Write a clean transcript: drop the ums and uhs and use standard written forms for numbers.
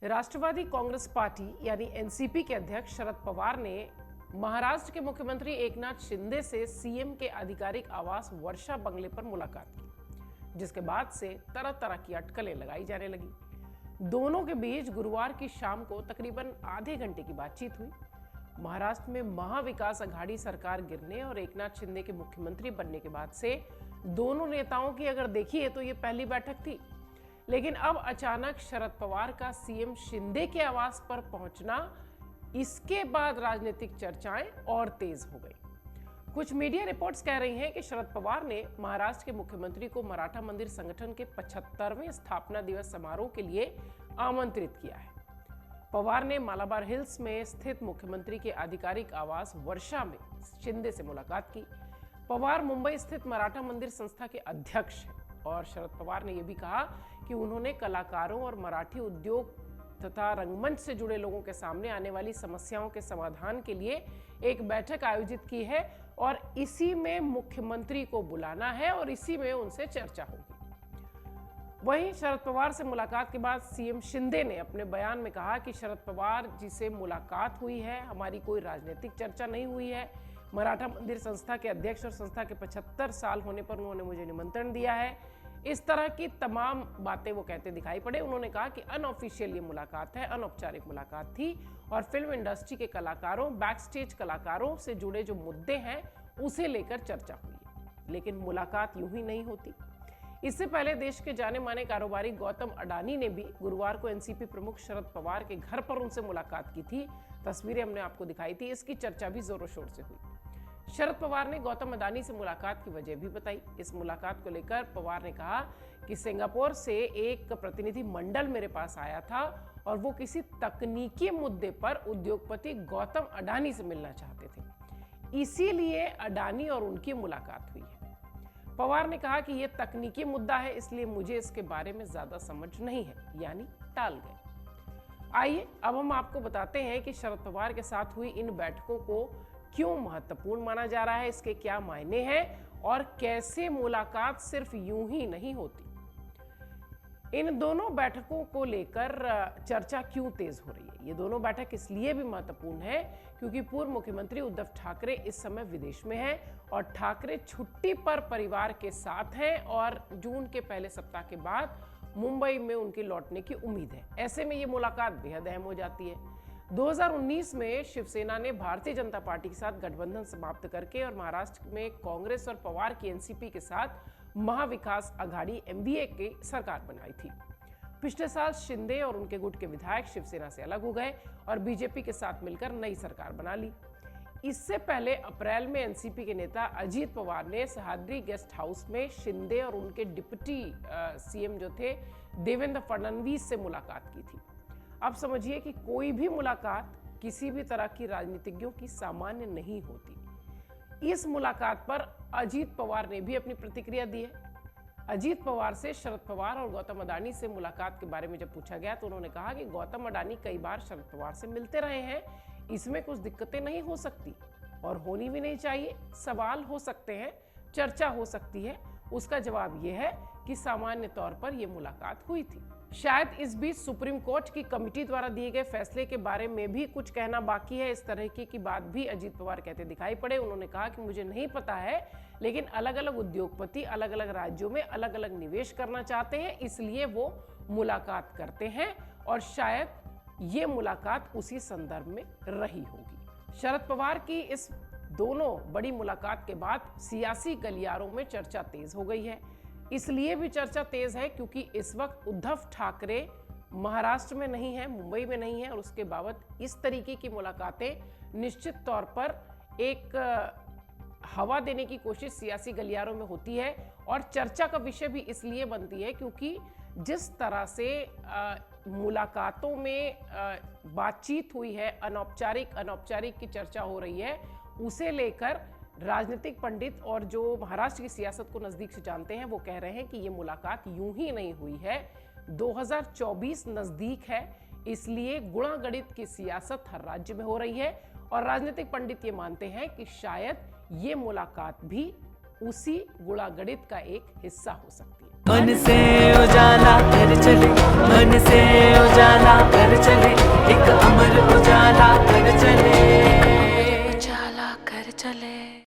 राष्ट्रवादी Congress party यानी NCP के अध्यक्ष शरद पवार ने महाराष्ट्र के मुख्यमंत्री एकनाथ शिंदे से सीएम के आधिकारिक आवास वर्षा बंगले पर मुलाकात की, जिसके बाद से तरह तरह की अटकलें लगाई जाने लगी। दोनों के बीच गुरुवार की शाम को तकरीबन आधे घंटे की बातचीत हुई। महाराष्ट्र में महाविकास अघाड़ी सरकार गिरने और एकनाथ शिंदे के मुख्यमंत्री बनने के बाद से दोनों नेताओं की अगर देखिए तो ये पहली बैठक थी। लेकिन अब अचानक शरद पवार का सीएम शिंदे के आवास पर पहुंचना, इसके बाद राजनीतिक चर्चाएं और तेज हो गई। कुछ मीडिया रिपोर्ट्स कह रही हैं कि शरद पवार ने महाराष्ट्र के मुख्यमंत्री को मराठा मंदिर संगठन के 75वें स्थापना दिवस समारोह के लिए आमंत्रित किया है। पवार ने मालाबार हिल्स में स्थित मुख्यमंत्री के आधिकारिक आवास वर्षा में शिंदे से मुलाकात की। पवार मुंबई स्थित मराठा मंदिर संस्था के अध्यक्ष हैं और शरद पवार ने यह भी कहा कि उन्होंने कलाकारों और मराठी उद्योग तथा रंगमंच से जुड़े लोगों के सामने आने वाली समस्याओं के समाधान के लिए एक बैठक आयोजित की है और इसी में मुख्यमंत्री को बुलाना है और इसी में उनसे चर्चा होगी। वहीं शरद पवार से मुलाकात के बाद सीएम शिंदे ने अपने बयान में कहा कि शरद पवार जी से मुलाकात हुई है, हमारी कोई राजनीतिक चर्चा नहीं हुई है। मराठा मंदिर संस्था के अध्यक्ष और संस्था के 75 साल होने पर उन्होंने मुझे निमंत्रण दिया है। इस तरह की तमाम बातें वो कहते दिखाई पड़े। उन्होंने कहा कि अनऑफिशियल ये मुलाकात है, अनौपचारिक मुलाकात थी और फिल्म इंडस्ट्री के कलाकारों, बैक स्टेज कलाकारों से जुड़े जो मुद्दे हैं उसे लेकर चर्चा हुई है। लेकिन मुलाकात यूं ही नहीं होती। इससे पहले देश के जाने माने कारोबारी गौतम अडानी ने भी गुरुवार को एनसीपी प्रमुख शरद पवार के घर पर उनसे मुलाकात की थी। तस्वीरें हमने आपको दिखाई थी। इसकी चर्चा भी जोरों शोर से हुई। शरद पवार ने गौतम अडानी से मुलाकात की वजह भी बताई। इस मुलाकात को लेकर पवार ने कहा कि सिंगापुर से एक प्रतिनिधि मंडल मेरे पास आया था और वो किसी तकनीकी मुद्दे पर उद्योगपति गौतम अडानी से मिलना चाहते थे, इसीलिए अडानी और उनकी मुलाकात हुई है। पवार ने कहा कि यह तकनीकी मुद्दा है, इसलिए मुझे इसके बारे में ज्यादा समझ नहीं है, यानी टाल गए। आइए अब हम आपको बताते हैं कि शरद पवार के साथ हुई इन बैठकों को क्यों महत्वपूर्ण माना जा रहा है, इसके क्या मायने हैं और कैसे मुलाकात सिर्फ यूं ही नहीं होती। इन दोनों बैठकों को लेकर चर्चा क्यों तेज हो रही है। ये दोनों बैठक इसलिए भी महत्वपूर्ण है क्योंकि पूर्व मुख्यमंत्री उद्धव ठाकरे इस समय विदेश में हैं और ठाकरे छुट्टी पर परिवार के साथ हैं और जून के पहले सप्ताह के बाद मुंबई में उनके लौटने की उम्मीद है। ऐसे में ये मुलाकात बेहद अहम हो जाती है। 2019 में शिवसेना ने भारतीय जनता पार्टी के साथ गठबंधन समाप्त करके और महाराष्ट्र में कांग्रेस और पवार की एनसीपी के साथ महाविकास अघाड़ी एमवीए की सरकार बनाई थी। पिछले साल शिंदे और उनके गुट के विधायक शिवसेना से अलग हो गए और बीजेपी के साथ मिलकर नई सरकार बना ली। इससे पहले अप्रैल में एनसीपी के नेता अजीत पवार ने सह्याद्री गेस्ट हाउस में शिंदे और उनके डिप्टी सीएम जो थे देवेंद्र फडणवीस से मुलाकात की थी। अब समझिए कि कोई भी मुलाकात किसी भी तरह की राजनीतिज्ञों की सामान्य नहीं होती। इस मुलाकात पर अजीत पवार ने भी अपनी प्रतिक्रिया दी है। अजीत पवार से शरद पवार और गौतम अडानी से मुलाकात के बारे में जब पूछा गया तो उन्होंने कहा कि गौतम अडानी कई बार शरद पवार से मिलते रहे हैं, इसमें कुछ दिक्कतें नहीं हो सकती और होनी भी नहीं चाहिए। सवाल हो सकते हैं, चर्चा हो सकती है। उसका जवाब यह है कि सामान्य तौर पर यह मुलाकात हुई थी। शायद इस बीच सुप्रीम कोर्ट की कमेटी द्वारा दिए गए फैसले के बारे में भी कुछ कहना बाकी है। इस तरह की बात भी अजीत पवार कहते दिखाई पड़े। उन्होंने कहा कि मुझे नहीं पता है, लेकिन अलग अलग उद्योगपति अलग अलग राज्यों में अलग अलग निवेश करना चाहते हैं, इसलिए वो मुलाकात करते हैं और शायद ये मुलाकात उसी संदर्भ में रही होगी। शरद पवार की इस दोनों बड़ी मुलाकात के बाद सियासी गलियारों में चर्चा तेज हो गई है। इसलिए भी चर्चा तेज है क्योंकि इस वक्त उद्धव ठाकरे महाराष्ट्र में नहीं है, मुंबई में नहीं है और उसके बावत इस तरीके की मुलाकातें निश्चित तौर पर एक हवा देने की कोशिश सियासी गलियारों में होती है और चर्चा का विषय भी इसलिए बनती है क्योंकि जिस तरह से मुलाकातों में बातचीत हुई है, अनौपचारिक की चर्चा हो रही है, उसे लेकर राजनीतिक पंडित और जो महाराष्ट्र की सियासत को नजदीक से जानते हैं वो कह रहे हैं कि ये मुलाकात यूं ही नहीं हुई है। 2024 नजदीक है, इसलिए गुणागणित की सियासत हर राज्य में हो रही है और राजनीतिक पंडित ये मानते हैं कि शायद ये मुलाकात भी उसी गुणागणित का एक हिस्सा हो सकती है। मन से उजाला कर चले मन से उजाला कर चले, एक अमर उजाला कर चले, उजाला कर चले।